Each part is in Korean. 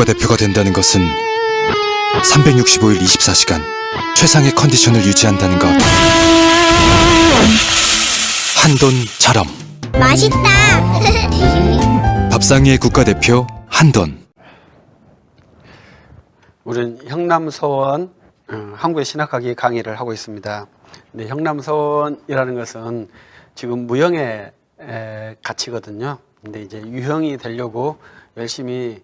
국가대표가 된다는 것은 365일 24시간 최상의 컨디션을 유지한다는 것. 한돈처럼. 맛있다. 밥상위의 국가대표 한돈. 우리는 형남서원 한국의 신학학위 강의를 하고 있습니다. 근데 형남서원이라는 것은 지금 무형의 가치거든요. 근데 이제 유형이 되려고 열심히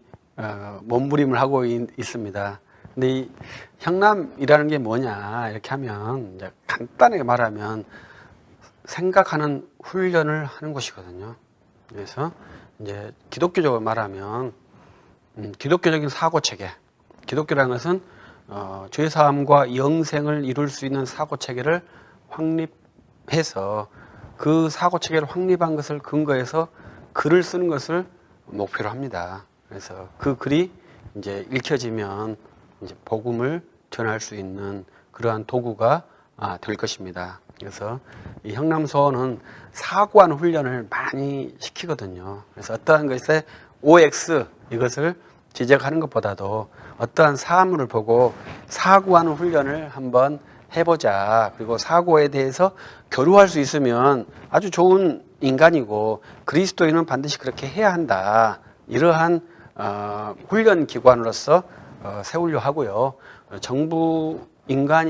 몸부림을 하고 있습니다. 근데 이 형남이라는 게 뭐냐 이렇게 하면 이제 간단하게 말하면 생각하는 훈련을 하는 것이거든요. 그래서 이제 기독교적으로 말하면 기독교적인 사고 체계. 기독교라는 것은 죄사함과 영생을 이룰 수 있는 사고 체계를 확립해서 그 사고 체계를 확립한 것을 근거해서 글을 쓰는 것을 목표로 합니다. 그래서 그 글이 이제 읽혀지면 이제 복음을 전할 수 있는 그러한 도구가 될 것입니다. 그래서 이 형남서원은 사고하는 훈련을 많이 시키거든요. 그래서 어떠한 것에 OX 이것을 지적하는 것보다도 어떠한 사물을 보고 사고하는 훈련을 한번 해보자. 그리고 사고에 대해서 교류할 수 있으면 아주 좋은 인간이고 그리스도인은 반드시 그렇게 해야 한다. 이러한 훈련 기관으로서 세우려 하고요. 정부 인가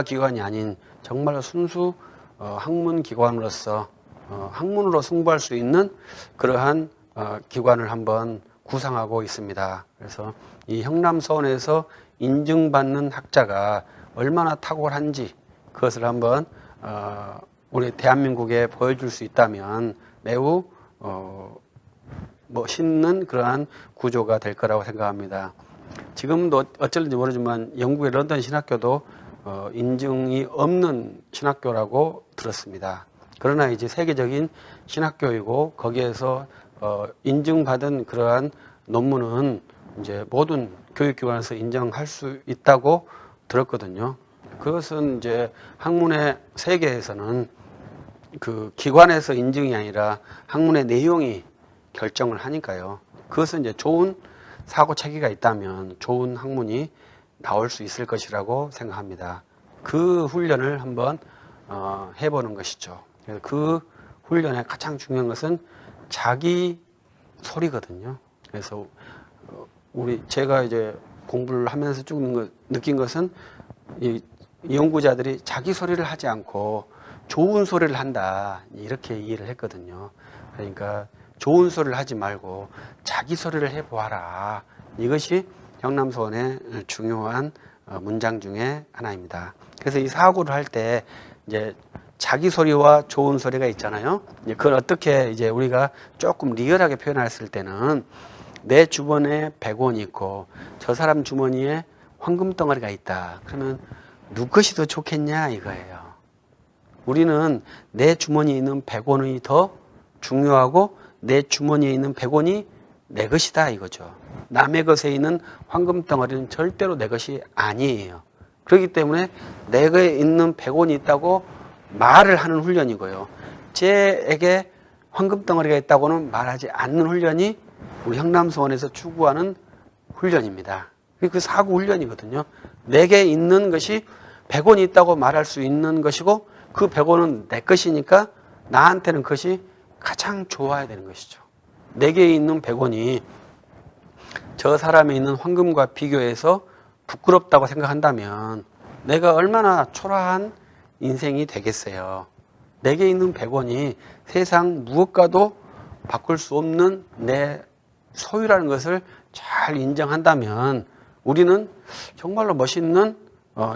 기관이 아닌 정말 순수 학문 기관으로서 학문으로 승부할 수 있는 그러한 기관을 한번 구상하고 있습니다. 그래서 이 형남서원에서 인증받는 학자가 얼마나 탁월한지 그것을 한번 우리 대한민국에 보여줄 수 있다면 매우 멋있는 그러한 구조가 될 거라고 생각합니다. 지금도 어쩔는지 모르지만 영국의 런던 신학교도 인증이 없는 신학교라고 들었습니다. 그러나 이제 세계적인 신학교이고 거기에서 인증받은 그러한 논문은 이제 모든 교육기관에서 인정할 수 있다고 들었거든요. 그것은 이제 학문의 세계에서는 그 기관에서 인증이 아니라 학문의 내용이 결정을 하니까요. 그것은 이제 좋은 사고 체계가 있다면 좋은 학문이 나올 수 있을 것이라고 생각합니다. 그 훈련을 한번 해보는 것이죠. 그 훈련의 가장 중요한 것은 자기 소리거든요. 그래서 제가 이제 공부를 하면서 쭉 느낀 것은 이 연구자들이 자기 소리를 하지 않고 좋은 소리를 한다 이렇게 이해를 했거든요. 그러니까 좋은 소리를 하지 말고 자기 소리를 해보아라. 이것이 형남서원의 중요한 문장 중에 하나입니다. 그래서 이 사고를 할 때 이제 자기 소리와 좋은 소리가 있잖아요. 그걸 어떻게 이제 우리가 조금 리얼하게 표현했을 때는 내 주머니에 100원이 있고 저 사람 주머니에 황금 덩어리가 있다. 그러면 누구 것이 더 좋겠냐 이거예요. 우리는 내 주머니에 있는 100원이 더 중요하고 내 주머니에 있는 100원이 내 것이다 이거죠. 남의 것에 있는 황금 덩어리는 절대로 내 것이 아니에요. 그렇기 때문에 내게 있는 100원이 있다고 말을 하는 훈련이고요. 쟤에게 황금 덩어리가 있다고는 말하지 않는 훈련이 우리 형남서원에서 추구하는 훈련입니다. 그 사고 훈련이거든요. 내게 있는 것이 100원이 있다고 말할 수 있는 것이고 그 100원은 내 것이니까 나한테는 그것이 가장 좋아야 되는 것이죠. 내게 있는 100원이 저 사람에 있는 황금과 비교해서 부끄럽다고 생각한다면 내가 얼마나 초라한 인생이 되겠어요. 내게 있는 100원이 세상 무엇과도 바꿀 수 없는 내 소유라는 것을 잘 인정한다면 우리는 정말로 멋있는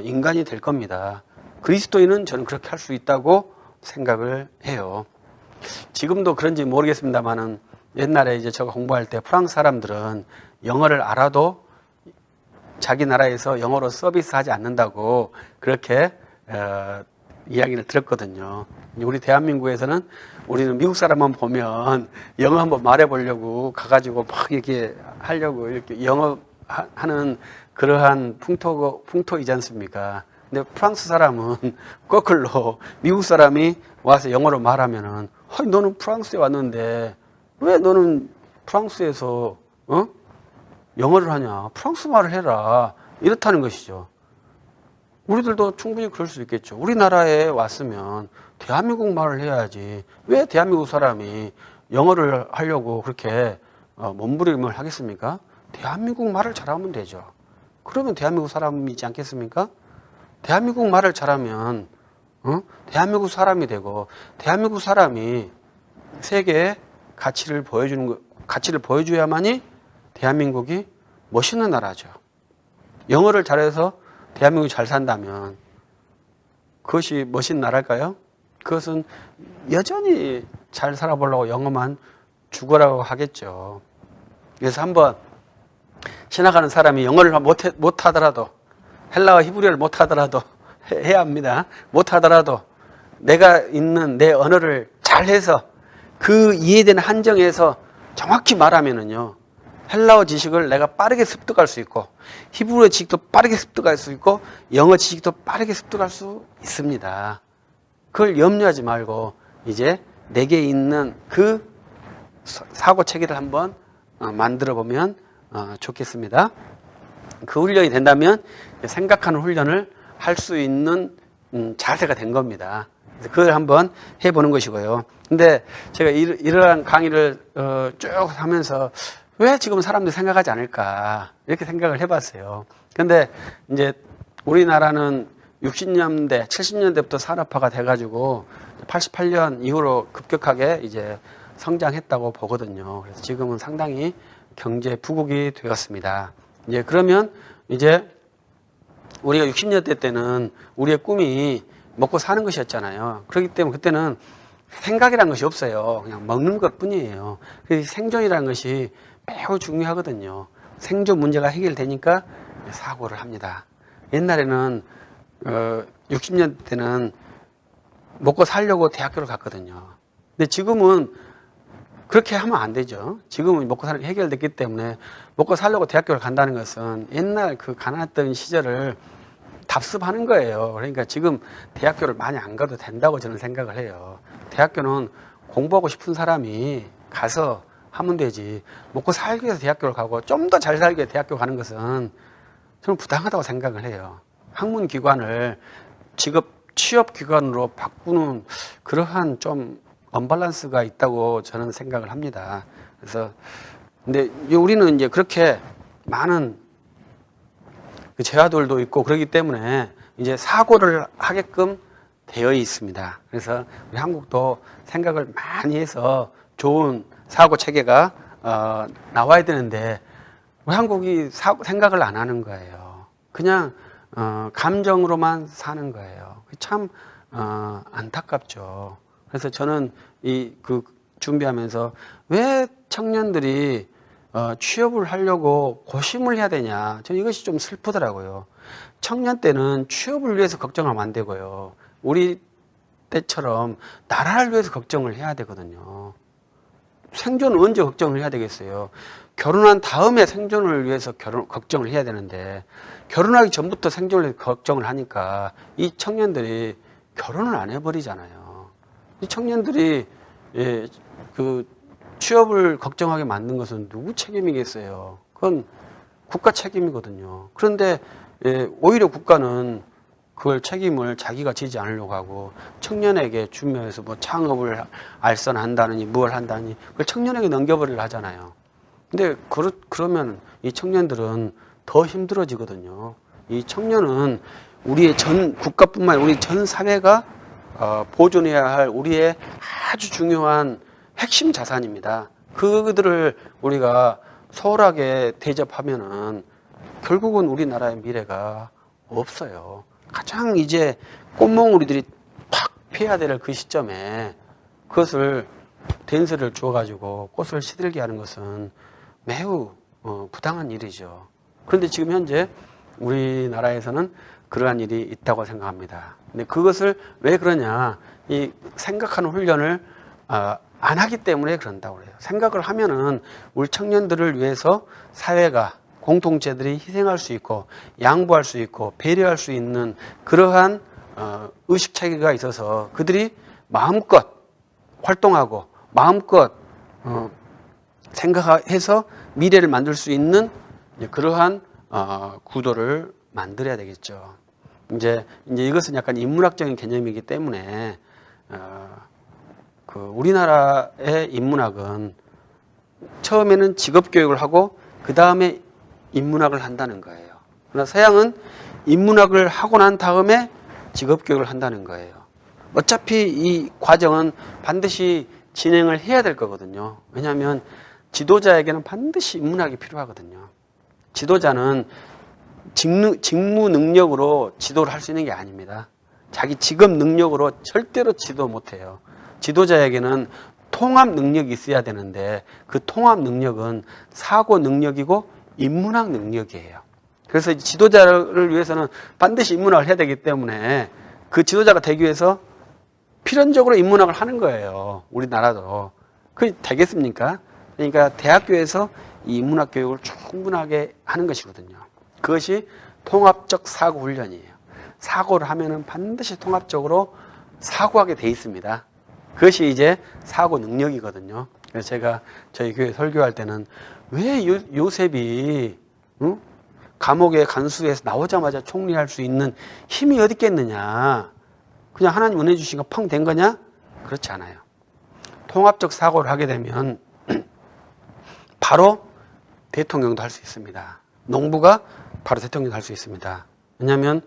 인간이 될 겁니다. 그리스도인은 저는 그렇게 할 수 있다고 생각을 해요. 지금도 그런지 모르겠습니다만은 옛날에 이제 제가 공부할 때 프랑스 사람들은 영어를 알아도 자기 나라에서 영어로 서비스하지 않는다고 그렇게 이야기를 들었거든요. 우리 대한민국에서는 우리는 미국 사람만 보면 영어 한번 말해보려고 가가지고 막 이렇게 하려고 이렇게 영어 하는 그러한 풍토이지 않습니까? 근데 프랑스 사람은 거꾸로 미국 사람이 와서 영어로 말하면은 너는 프랑스에 왔는데 왜 너는 프랑스에서 영어를 하냐? 프랑스 말을 해라. 이렇다는 것이죠. 우리들도 충분히 그럴 수 있겠죠. 우리나라에 왔으면 대한민국 말을 해야지. 왜 대한민국 사람이 영어를 하려고 그렇게 몸부림을 하겠습니까? 대한민국 말을 잘하면 되죠. 그러면 대한민국 사람이지 않겠습니까? 대한민국 말을 잘하면 대한민국 사람이 되고, 대한민국 사람이 세계에 가치를 보여줘야만이 대한민국이 멋있는 나라죠. 영어를 잘해서 대한민국이 잘 산다면 그것이 멋있는 나라일까요? 그것은 여전히 잘 살아보려고 영어만 죽어라고 하겠죠. 그래서 한번 지나가는 사람이 영어를 못하더라도, 헬라어 히브리어를 못하더라도 해야 합니다. 못하더라도 내가 있는 내 언어를 잘해서 그 이해되는 한정에서 정확히 말하면은요, 헬라어 지식을 내가 빠르게 습득할 수 있고, 히브리어 지식도 빠르게 습득할 수 있고, 영어 지식도 빠르게 습득할 수 있습니다. 그걸 염려하지 말고 이제 내게 있는 그 사고 체계를 한번 만들어 보면 좋겠습니다. 그 훈련이 된다면 생각하는 훈련을 할 수 있는 자세가 된 겁니다. 그래서 그걸 한번 해보는 것이고요. 근데 제가 이러한 강의를 쭉 하면서 왜 지금 사람들이 생각하지 않을까 이렇게 생각을 해봤어요. 근데 이제 우리나라는 60년대, 70년대부터 산업화가 돼가지고 88년 이후로 급격하게 이제 성장했다고 보거든요. 그래서 지금은 상당히 경제 부국이 되었습니다. 이제 그러면 이제 우리가 60년대 때는 우리의 꿈이 먹고 사는 것이었잖아요. 그렇기 때문에 그때는 생각이라는 것이 없어요. 그냥 먹는 것 뿐이에요. 그래서 생존이라는 것이 매우 중요하거든요. 생존 문제가 해결되니까 사고를 합니다. 옛날에는 60년대 때는 먹고 살려고 대학교를 갔거든요. 근데 지금은 그렇게 하면 안 되죠. 지금은 먹고 사는 게 해결됐기 때문에 먹고 살려고 대학교를 간다는 것은 옛날 그 가난했던 시절을 답습하는 거예요. 그러니까 지금 대학교를 많이 안 가도 된다고 저는 생각을 해요. 대학교는 공부하고 싶은 사람이 가서 하면 되지. 먹고 살기 위해서 대학교를 가고 좀 더 잘 살기 위해 대학교 가는 것은 저는 부당하다고 생각을 해요. 학문기관을 취업기관으로 바꾸는 그러한 좀 언밸런스가 있다고 저는 생각을 합니다. 그래서 근데 우리는 이제 그렇게 많은 그 제자들도 있고 그렇기 때문에 이제 사고를 하게끔 되어 있습니다. 그래서 우리 한국도 생각을 많이 해서 좋은 사고 체계가 나와야 되는데 우리 한국이 생각을 안 하는 거예요. 그냥 감정으로만 사는 거예요. 참 안타깝죠. 그래서 저는 그 준비하면서 왜 청년들이 취업을 하려고 고심을 해야 되냐. 저는 이것이 좀 슬프더라고요. 청년 때는 취업을 위해서 걱정하면 안 되고요. 우리 때처럼 나라를 위해서 걱정을 해야 되거든요. 생존은 언제 걱정을 해야 되겠어요? 결혼한 다음에 생존을 위해서 걱정을 해야 되는데 결혼하기 전부터 생존을 위해서 걱정을 하니까 이 청년들이 결혼을 안 해버리잖아요. 이 청년들이 그 취업을 걱정하게 만든 것은 누구 책임이겠어요? 그건 국가 책임이거든요. 그런데 오히려 국가는 그걸 책임을 자기가 지지 않으려고 하고 청년에게 주면서 뭐 창업을 알선한다느니 뭘 한다니 그걸 청년에게 넘겨버리려 하잖아요. 근데 그러면 이 청년들은 더 힘들어지거든요. 이 청년은 우리의 전 국가뿐만 아니라 우리 전 사회가 보존해야 할 우리의 아주 중요한 핵심 자산입니다. 그들을 우리가 소홀하게 대접하면은 결국은 우리나라의 미래가 없어요. 가장 이제 꽃몽우리들이 팍 피해야 될 그 시점에 그것을 댄스를 주어가지고 꽃을 시들게 하는 것은 매우 부당한 일이죠. 그런데 지금 현재 우리나라에서는 그러한 일이 있다고 생각합니다. 근데 그것을 왜 그러냐? 이 생각하는 훈련을 안 하기 때문에 그런다고 그래요. 생각을 하면은 우리 청년들을 위해서 사회가 공동체들이 희생할 수 있고 양보할 수 있고 배려할 수 있는 그러한 의식 체계가 있어서 그들이 마음껏 활동하고 마음껏 생각해서 미래를 만들 수 있는 이제 그러한 구도를 만들어야 되겠죠. 이제 이것은 약간 인문학적인 개념이기 때문에 그 우리나라의 인문학은 처음에는 직업 교육을 하고 그 다음에 인문학을 한다는 거예요. 그러나 서양은 인문학을 하고 난 다음에 직업 교육을 한다는 거예요. 어차피 이 과정은 반드시 진행을 해야 될 거거든요. 왜냐하면 지도자에게는 반드시 인문학이 필요하거든요. 지도자는 직무 능력으로 지도를 할 수 있는 게 아닙니다. 자기 직업 능력으로 절대로 지도 못해요. 지도자에게는 통합 능력이 있어야 되는데 그 통합 능력은 사고 능력이고 인문학 능력이에요. 그래서 지도자를 위해서는 반드시 인문학을 해야 되기 때문에 그 지도자가 되기 위해서 필연적으로 인문학을 하는 거예요. 우리나라도. 그게 되겠습니까? 그러니까 대학교에서 이 인문학 교육을 충분하게 하는 것이거든요. 그것이 통합적 사고 훈련이에요. 사고를 하면은 반드시 통합적으로 사고하게 돼 있습니다. 그것이 이제 사고 능력이거든요. 그래서 제가 저희 교회 설교할 때는 왜 요셉이 감옥에 간수해서 나오자마자 총리할 수 있는 힘이 어디 있겠느냐? 그냥 하나님 은혜 주신 거 펑 된 거냐? 그렇지 않아요. 통합적 사고를 하게 되면 바로 대통령도 할 수 있습니다. 농부가 바로 대통령도 할 수 있습니다. 왜냐하면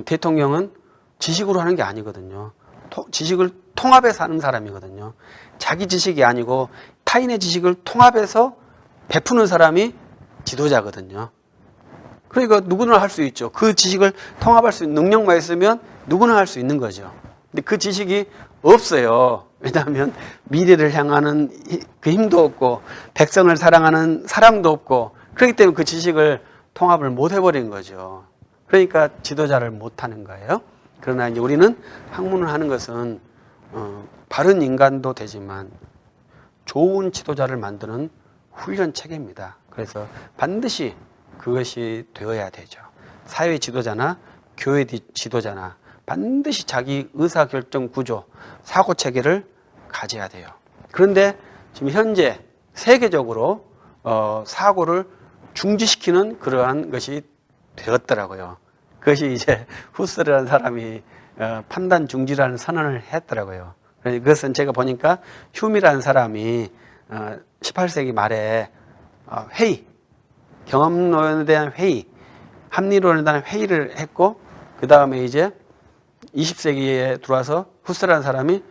대통령은 지식으로 하는 게 아니거든요. 지식을 통합해서 하는 사람이거든요. 자기 지식이 아니고 타인의 지식을 통합해서 베푸는 사람이 지도자거든요. 그러니까 누구나 할 수 있죠. 그 지식을 통합할 수 있는 능력만 있으면 누구나 할 수 있는 거죠. 근데 그 지식이 없어요. 왜냐하면 미래를 향하는 그 힘도 없고 백성을 사랑하는 사랑도 없고 그렇기 때문에 그 지식을 통합을 못 해버린 거죠. 그러니까 지도자를 못 하는 거예요. 그러나 이제 우리는 학문을 하는 것은 바른 인간도 되지만 좋은 지도자를 만드는 훈련 체계입니다. 그래서 반드시 그것이 되어야 되죠. 사회 지도자나 교회 지도자나 반드시 자기 의사결정 구조, 사고 체계를 가져야 돼요. 그런데 지금 현재 세계적으로 사고를 중지시키는 그러한 것이 되었더라고요. 그것이 이제 후스라는 사람이 판단 중지라는 선언을 했더라고요. 그것은 제가 보니까 휴미라는 사람이 18세기 말에 회의, 경험론에 대한 회의, 합리론에 대한 회의를 했고 그 다음에 이제 20세기에 들어와서 후스라는 사람이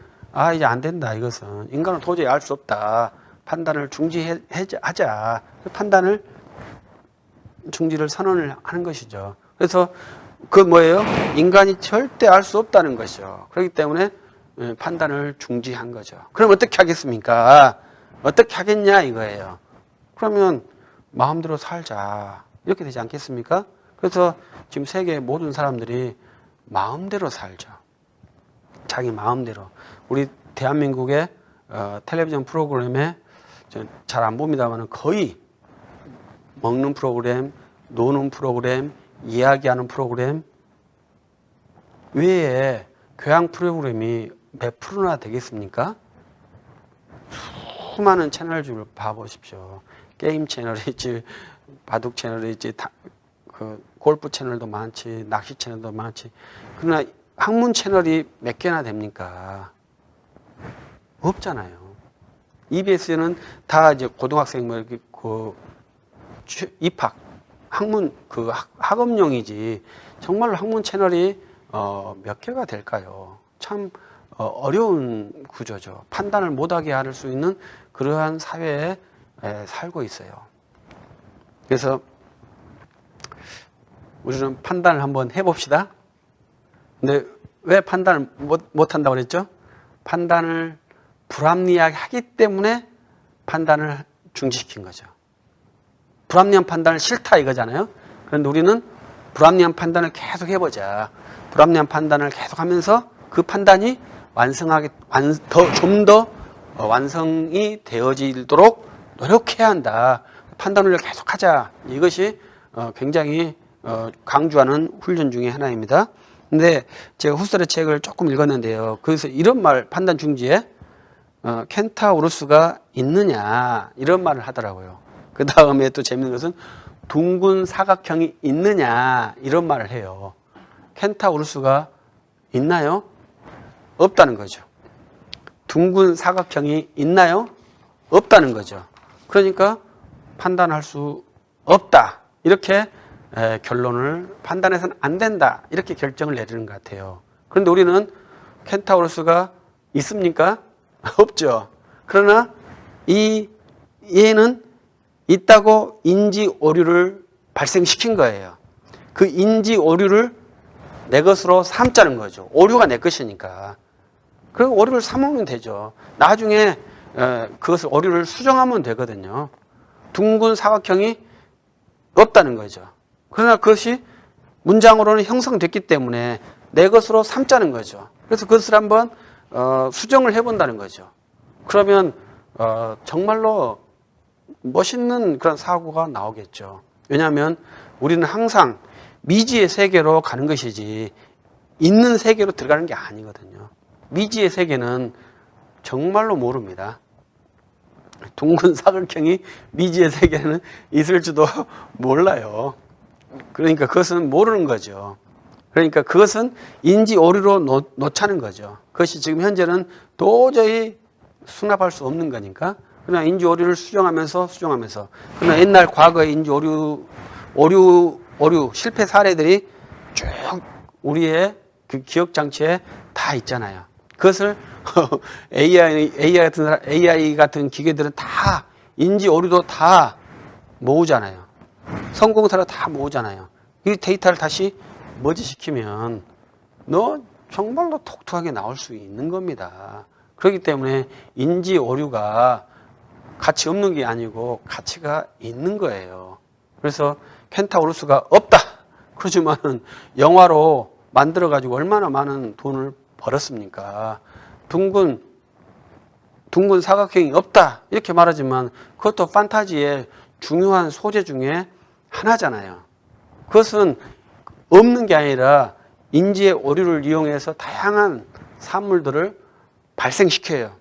이제 안 된다. 이것은 인간은 도저히 알 수 없다. 판단을 중지하자. 판단을 중지를 선언을 하는 것이죠. 그래서 그 뭐예요? 인간이 절대 알 수 없다는 것이죠. 그렇기 때문에 판단을 중지한 거죠. 그럼 어떻게 하겠습니까? 어떻게 하겠냐 이거예요. 그러면 마음대로 살자. 이렇게 되지 않겠습니까? 그래서 지금 세계 모든 사람들이 마음대로 살죠. 자기 마음대로. 우리 대한민국의 텔레비전 프로그램에 잘 안 봅니다만 거의 먹는 프로그램, 노는 프로그램, 이야기하는 프로그램 외에 교양 프로그램이 몇 프로나 되겠습니까? 수많은 채널들을 봐보십시오. 게임 채널이 있지, 바둑 채널이 있지, 그 골프 채널도 많지, 낚시 채널도 많지. 그러나 학문 채널이 몇 개나 됩니까? 없잖아요. EBS는 다 이제 고등학생 뭐 이렇게 그 입학 학문 그 학업용이지 정말로 학문 채널이 몇 개가 될까요? 참 어려운 구조죠. 판단을 못하게 할 수 있는 그러한 사회에 살고 있어요. 그래서 우리는 판단을 한번 해봅시다. 근데 왜 판단을 못한다고 그랬죠? 판단을 불합리하게 하기 때문에 판단을 중지시킨 거죠. 불합리한 판단을 싫다 이거잖아요. 그런데 우리는 불합리한 판단을 계속 해보자. 불합리한 판단을 계속 하면서 그 판단이 좀 더 완성이 되어지도록 노력해야 한다. 판단을 계속 하자. 이것이 굉장히 강조하는 훈련 중에 하나입니다. 근데 제가 후스ler의 책을 조금 읽었는데요. 그래서 이런 말, 판단 중지에 켄타우로스가 있느냐 이런 말을 하더라고요. 그 다음에 또 재밌는 것은 둥근 사각형이 있느냐 이런 말을 해요. 켄타우루스가 있나요? 없다는 거죠. 둥근 사각형이 있나요? 없다는 거죠. 그러니까 판단할 수 없다. 이렇게 결론을 판단해서는 안 된다. 이렇게 결정을 내리는 것 같아요. 그런데 우리는 켄타우루스가 있습니까? 없죠. 그러나 이 얘는 있다고 인지 오류를 발생시킨 거예요. 그 인지 오류를 내 것으로 삼자는 거죠. 오류가 내 것이니까. 그리고 오류를 삼으면 되죠. 나중에 그것을 오류를 수정하면 되거든요. 둥근 사각형이 없다는 거죠. 그러나 그것이 문장으로는 형성됐기 때문에 내 것으로 삼자는 거죠. 그래서 그것을 한번 수정을 해본다는 거죠. 그러면 정말로 멋있는 그런 사고가 나오겠죠. 왜냐하면 우리는 항상 미지의 세계로 가는 것이지 있는 세계로 들어가는 게 아니거든요. 미지의 세계는 정말로 모릅니다. 둥근 사각형이 미지의 세계에는 있을지도 몰라요. 그러니까 그것은 모르는 거죠. 그러니까 그것은 인지 오류로 놓자는 거죠. 그것이 지금 현재는 도저히 수납할 수 없는 거니까. 그러나 인지 오류를 수정하면서 그러나 옛날 과거의 인지 오류 실패 사례들이 쭉 우리의 그 기억 장치에 다 있잖아요. 그것을 AI 같은 기계들은 다 인지 오류도 다 모으잖아요. 성공사를 다 모으잖아요. 이 데이터를 다시 머지시키면 너 정말로 독특하게 나올 수 있는 겁니다. 그렇기 때문에 인지 오류가 가치 없는 게 아니고 가치가 있는 거예요. 그래서 켄타우루스가 없다. 그렇지만 영화로 만들어가지고 얼마나 많은 돈을 벌었습니까? 둥근 사각형이 없다. 이렇게 말하지만 그것도 판타지의 중요한 소재 중에 하나잖아요. 그것은 없는 게 아니라 인지의 오류를 이용해서 다양한 산물들을 발생시켜요.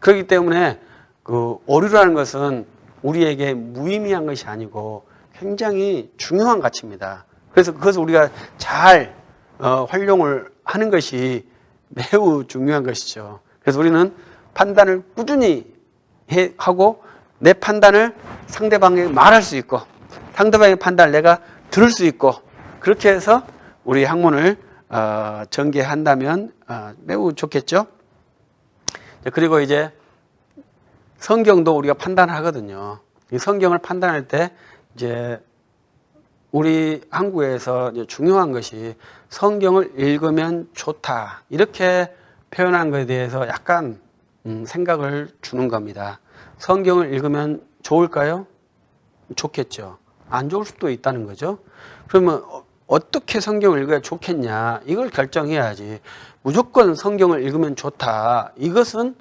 그렇기 때문에 그 오류라는 것은 우리에게 무의미한 것이 아니고 굉장히 중요한 가치입니다. 그래서 그것을 우리가 잘 활용을 하는 것이 매우 중요한 것이죠. 그래서 우리는 판단을 꾸준히 하고 내 판단을 상대방에게 말할 수 있고 상대방의 판단을 내가 들을 수 있고 그렇게 해서 우리 학문을 전개한다면 매우 좋겠죠. 그리고 이제 성경도 우리가 판단하거든요. 이 성경을 판단할 때 이제 우리 한국에서 이제 중요한 것이 성경을 읽으면 좋다 이렇게 표현한 것에 대해서 약간 생각을 주는 겁니다. 성경을 읽으면 좋을까요? 좋겠죠. 안 좋을 수도 있다는 거죠. 그러면 어떻게 성경을 읽어야 좋겠냐 이걸 결정해야지 무조건 성경을 읽으면 좋다 이것은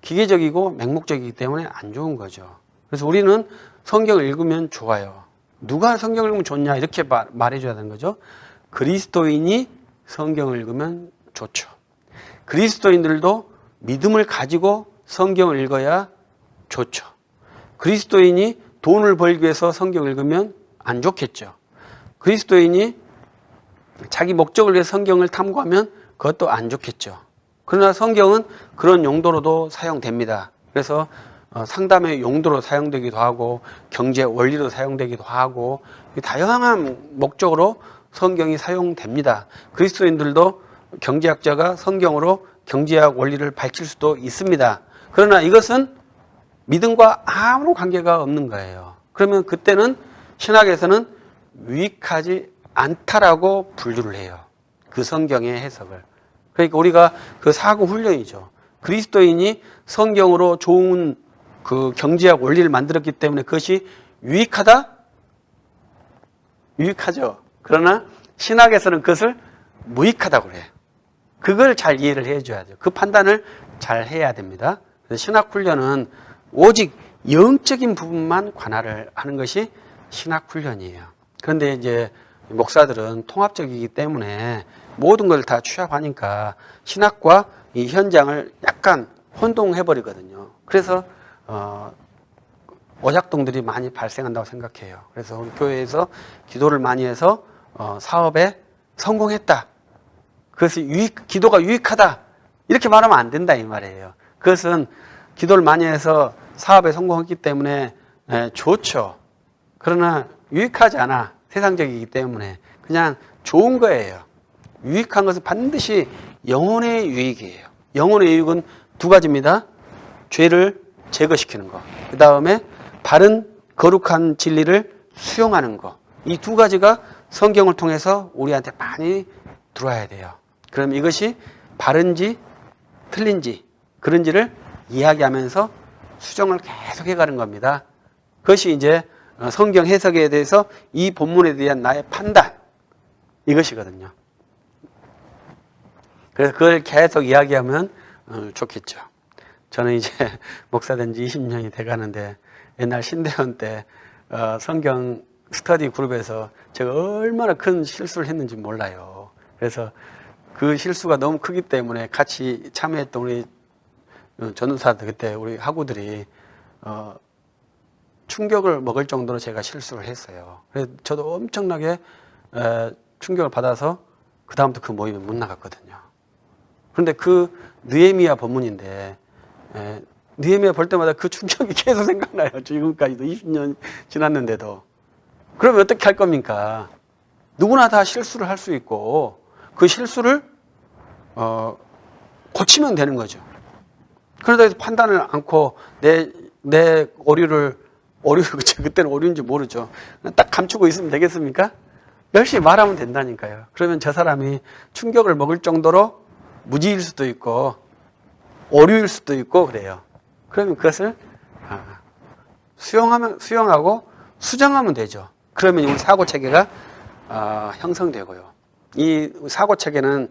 기계적이고 맹목적이기 때문에 안 좋은 거죠. 그래서 우리는 성경을 읽으면 좋아요. 누가 성경을 읽으면 좋냐 이렇게 말해줘야 되는 거죠. 그리스도인이 성경을 읽으면 좋죠. 그리스도인들도 믿음을 가지고 성경을 읽어야 좋죠. 그리스도인이 돈을 벌기 위해서 성경을 읽으면 안 좋겠죠. 그리스도인이 자기 목적을 위해 성경을 탐구하면 그것도 안 좋겠죠. 그러나 성경은 그런 용도로도 사용됩니다. 그래서 상담의 용도로 사용되기도 하고 경제 원리로 사용되기도 하고 다양한 목적으로 성경이 사용됩니다. 그리스도인들도 경제학자가 성경으로 경제학 원리를 밝힐 수도 있습니다. 그러나 이것은 믿음과 아무런 관계가 없는 거예요. 그러면 그때는 신학에서는 유익하지 않다라고 분류를 해요. 그 성경의 해석을. 그러니까 우리가 그 사고 훈련이죠. 그리스도인이 성경으로 좋은 그 경제학 원리를 만들었기 때문에 그것이 유익하다? 유익하죠. 그러나 신학에서는 그것을 무익하다고 그래요. 그걸 잘 이해를 해줘야 돼요. 그 판단을 잘 해야 됩니다. 그래서 신학 훈련은 오직 영적인 부분만 관할을 하는 것이 신학 훈련이에요. 그런데 이제 목사들은 통합적이기 때문에 모든 걸 다 취합하니까 신학과 이 현장을 약간 혼동해 버리거든요. 그래서 오작동들이 많이 발생한다고 생각해요. 그래서 우리 교회에서 기도를 많이 해서 사업에 성공했다. 그것이 기도가 유익하다. 이렇게 말하면 안 된다 이 말이에요. 그것은 기도를 많이 해서 사업에 성공했기 때문에 좋죠. 그러나 유익하지 않아. 세상적이기 때문에 그냥 좋은 거예요. 유익한 것은 반드시 영혼의 유익이에요. 영혼의 유익은 두 가지입니다. 죄를 제거시키는 거. 그 다음에 바른 거룩한 진리를 수용하는 거. 이 두 가지가 성경을 통해서 우리한테 많이 들어와야 돼요. 그럼 이것이 바른지 틀린지 그런지를 이야기하면서 수정을 계속 해가는 겁니다. 그것이 이제 성경 해석에 대해서 이 본문에 대한 나의 판단 이것이거든요. 그래서 그걸 계속 이야기하면 좋겠죠. 저는 이제 목사된 지 20년이 돼가는데 옛날 신대원 때 성경 스터디 그룹에서 제가 얼마나 큰 실수를 했는지 몰라요. 그래서 그 실수가 너무 크기 때문에 같이 참여했던 우리 전도사들 그때 우리 학우들이 충격을 먹을 정도로 제가 실수를 했어요. 그래서 저도 엄청나게 충격을 받아서 그 다음부터 그 모임에 못 나갔거든요. 그런데 그 느헤미야 본문인데 느헤미야 볼 때마다 그 충격이 계속 생각나요. 지금까지도 20년 지났는데도. 그러면 어떻게 할 겁니까? 누구나 다 실수를 할 수 있고 그 실수를 고치면 되는 거죠. 그러다 해서 판단을 않고 내 오류 그때는 오류인지 모르죠. 딱 감추고 있으면 되겠습니까? 열심히 말하면 된다니까요. 그러면 저 사람이 충격을 먹을 정도로 무지일 수도 있고 오류일 수도 있고 그래요. 그러면 그것을 수용하고 수정하면 되죠. 그러면 우리 사고 체계가 형성되고요. 이 사고 체계는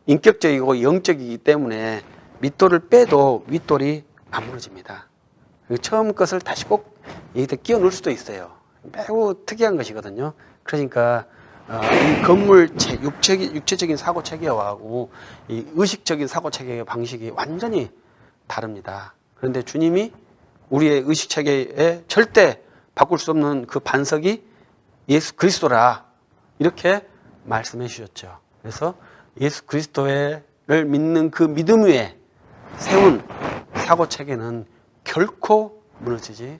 인격적이고 영적이기 때문에 밑돌을 빼도 윗돌이 안 무너집니다. 처음 것을 다시 꼭 여기다 끼워 넣을 수도 있어요. 매우 특이한 것이거든요. 그러니까 이 건물 육체적인 사고 체계하고 이 의식적인 사고 체계의 방식이 완전히 다릅니다. 그런데 주님이 우리의 의식 체계에 절대 바꿀 수 없는 그 반석이 예수 그리스도라 이렇게 말씀해 주셨죠. 그래서 예수 그리스도를 믿는 그 믿음 위에 세운 사고 체계는 결코 무너지지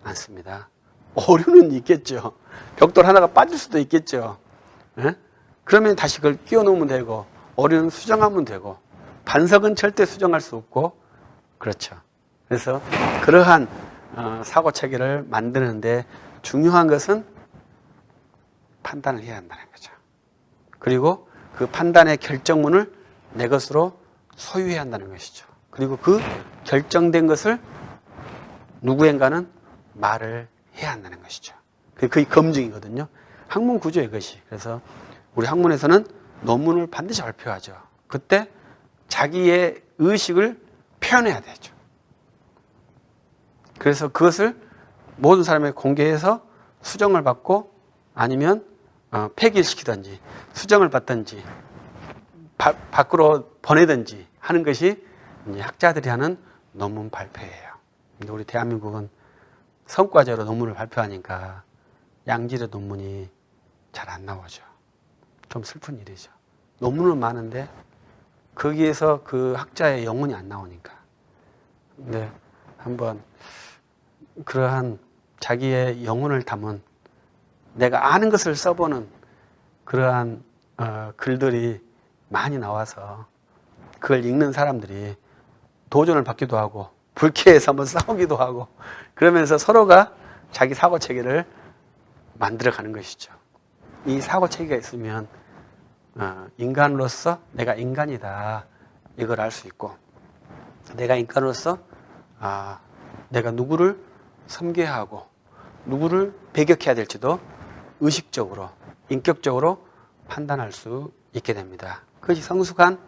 않습니다. 오류는 있겠죠. 벽돌 하나가 빠질 수도 있겠죠. 예? 그러면 다시 그걸 끼워 놓으면 되고 오류는 수정하면 되고 반석은 절대 수정할 수 없고 그렇죠. 그래서 그러한 사고 체계를 만드는데 중요한 것은 판단을 해야 한다는 거죠. 그리고 그 판단의 결정문을 내 것으로 소유해야 한다는 것이죠. 그리고 그 결정된 것을 누구인가는 말을 해야 한다는 것이죠. 그게 검증이거든요. 학문 구조의 것이. 그래서 우리 학문에서는 논문을 반드시 발표하죠. 그때 자기의 의식을 표현해야 되죠. 그래서 그것을 모든 사람에게 공개해서 수정을 받고 아니면 폐기를 시키든지 수정을 받든지 밖으로 보내든지 하는 것이 이제 학자들이 하는 논문 발표예요. 근데 우리 대한민국은 성과제로 논문을 발표하니까 양질의 논문이 잘 안 나오죠. 좀 슬픈 일이죠. 논문은 많은데 거기에서 그 학자의 영혼이 안 나오니까. 근데 한번 그러한 자기의 영혼을 담은 내가 아는 것을 써보는 그러한 글들이 많이 나와서 그걸 읽는 사람들이 도전을 받기도 하고 불쾌해서 한번 싸우기도 하고 그러면서 서로가 자기 사고체계를 만들어가는 것이죠. 이 사고체계가 있으면 인간으로서 내가 인간이다 이걸 알 수 있고 내가 인간으로서 내가 누구를 섬겨야 하고 누구를 배격해야 될지도 의식적으로 인격적으로 판단할 수 있게 됩니다. 그것이 성숙한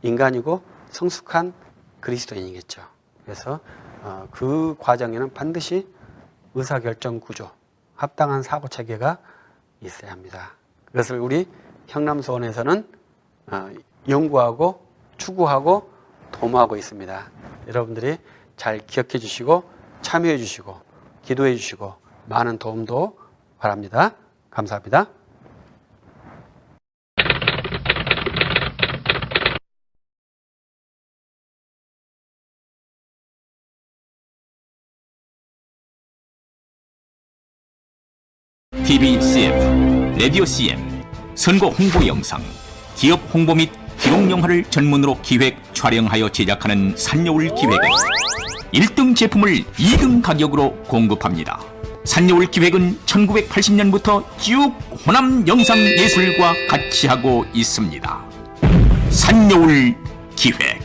인간이고 성숙한 그리스도인이겠죠. 그래서 그 과정에는 반드시 의사결정 구조, 합당한 사고 체계가 있어야 합니다. 그것을 우리 형남소원에서는 연구하고 추구하고 도모하고 있습니다. 여러분들이 잘 기억해 주시고 참여해 주시고 기도해 주시고 많은 도움도 바랍니다. 감사합니다. TV CF, 라디오 CM, 선거 홍보 영상, 기업 홍보 및 기록 영화를 전문으로 기획, 촬영하여 제작하는 산여울 기획은 1등 제품을 2등 가격으로 공급합니다. 산여울 기획은 1980년부터 쭉 호남 영상 예술과 같이 하고 있습니다. 산여울 기획.